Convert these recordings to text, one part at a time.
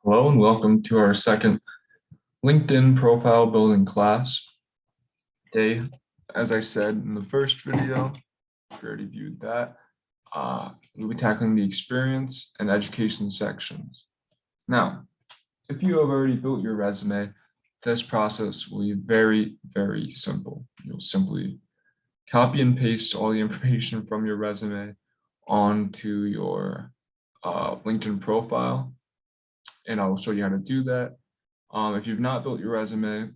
Hello and welcome to our second LinkedIn profile building class. Today, as I said in the first video, if you already viewed that, we'll be tackling the experience and education sections. Now, if you have already built your resume, this process will be very, very simple. You'll simply copy and paste all the information from your resume onto your LinkedIn profile, and I will show you how to do that. If you've not built your resume,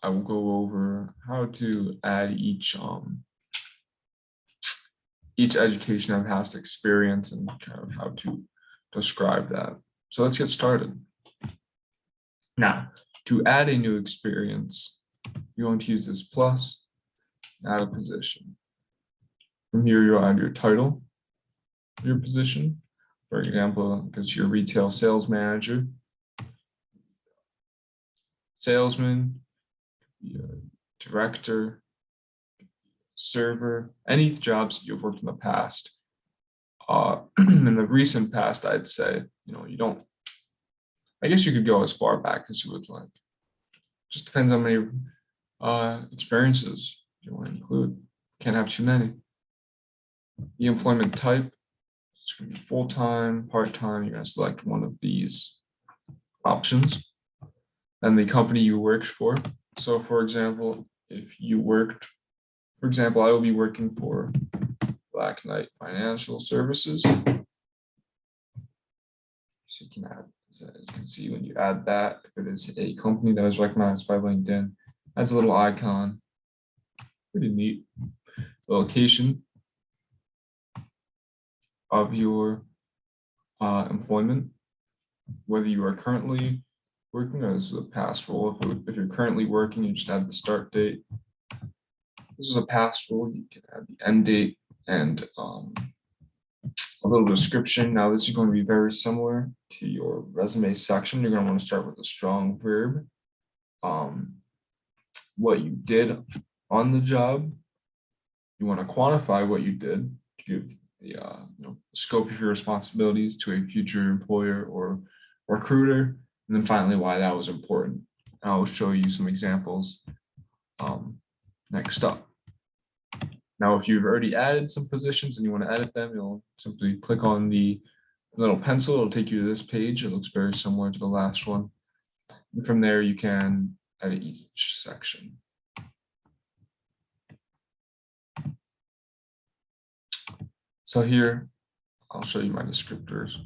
I will go over how to add each education and past experience and kind of how to describe that. So let's get started. Now, to add a new experience, you're going to use this plus, add a position. From here, you'll add your title, your position. For example, because you're retail sales manager, salesman, director, server, any jobs that you've worked in the past. In the recent past, I'd say, you don't, I guess you could go as far back as you would like. Just depends how many experiences you want to include. Can't have too many. The employment type, it's going to be full-time, part-time. You're going to select one of these options. And the company you worked for. So for example, if you worked, for example, I will be working for Black Knight Financial Services. So you can add, as you can see, when you add that, if it is a company that is recognized by LinkedIn, adds a little icon. Pretty neat. The location of your employment, whether you are currently working as a past role. If you're currently working, you just add the start date. This is a past role. You can add the end date and a little description. Now, this is going to be very similar to your resume section. You're going to want to start with a strong verb. What you did on the job. You want to quantify what you did to give the scope of your responsibilities to a future employer or recruiter. And then finally, why that was important. And I'll show you some examples next up. Now, if you've already added some positions and you want to edit them, you'll simply click on the little pencil. It'll take you to this page. It looks very similar to the last one. And from there, you can edit each section. So here, I'll show you my descriptors.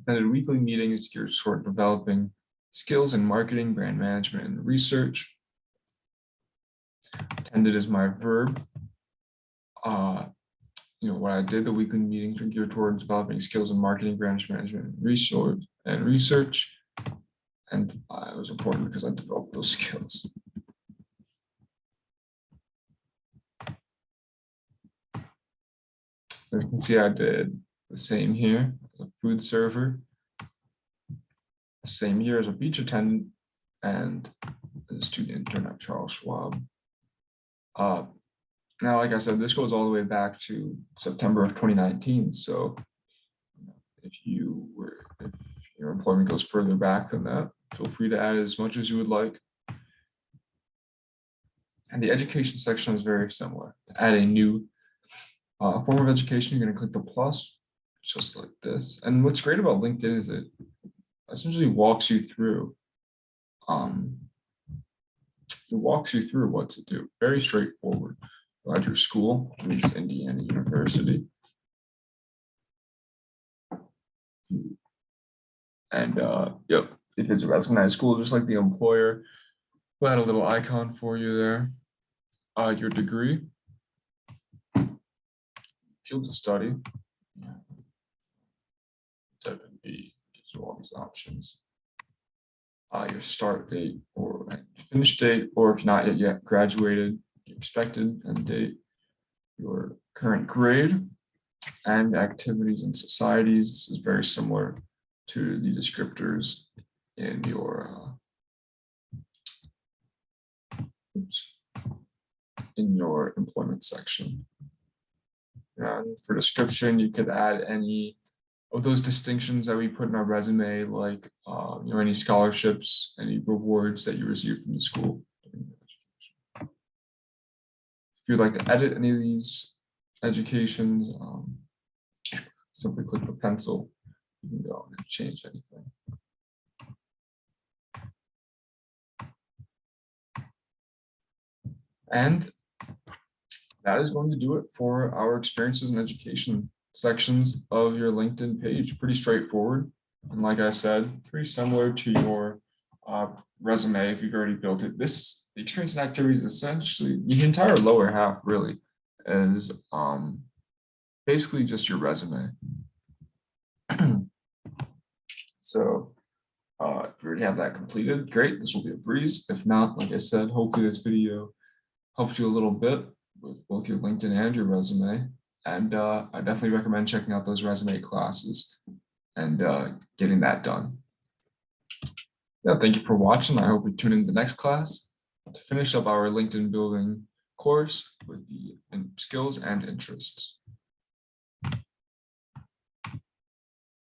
Attended weekly meetings geared toward developing skills in marketing, brand management, and research. Attended is my verb. What I did, the weekly meetings were geared towards developing skills in marketing, brand management, and research. And it was important because I developed those skills. As you can see, I did the same here as a food server, same year as a beach attendant, and as a student intern at Charles Schwab. Now, like I said, this goes all the way back to September of 2019. So if your employment goes further back than that, feel free to add as much as you would like. And the education section is very similar. To add a new form of education, you're going to click the plus, just like this. And what's great about LinkedIn is it essentially walks you through what to do. Very straightforward. Add your school, which is Indiana University. And if it's a recognized school, just like the employer, we'll add a little icon for you there. Your degree, field of study, type in B, gives you all these options. Your start date or finish date, or if not yet graduated, your expected end date, your current grade, and activities and societies. This is very similar to the descriptors in your employment section. And for description, you could add any of those distinctions that we put in our resume, like any scholarships, any rewards that you received from the school. If you'd like to edit any of these educations, simply click the pencil. You can go and change anything. And that is going to do it for our experiences in education sections of your LinkedIn page. Pretty straightforward. And like I said, pretty similar to your resume if you've already built it. This experience and activities, essentially the entire lower half really is basically just your resume. So if you already have that completed, great, this will be a breeze. If not, like I said, hopefully this video helps you a little bit with both your LinkedIn and your resume. And I definitely recommend checking out those resume classes and getting that done. Yeah, thank you for watching. I hope you tune in the next class to finish up our LinkedIn building course with the skills and interests.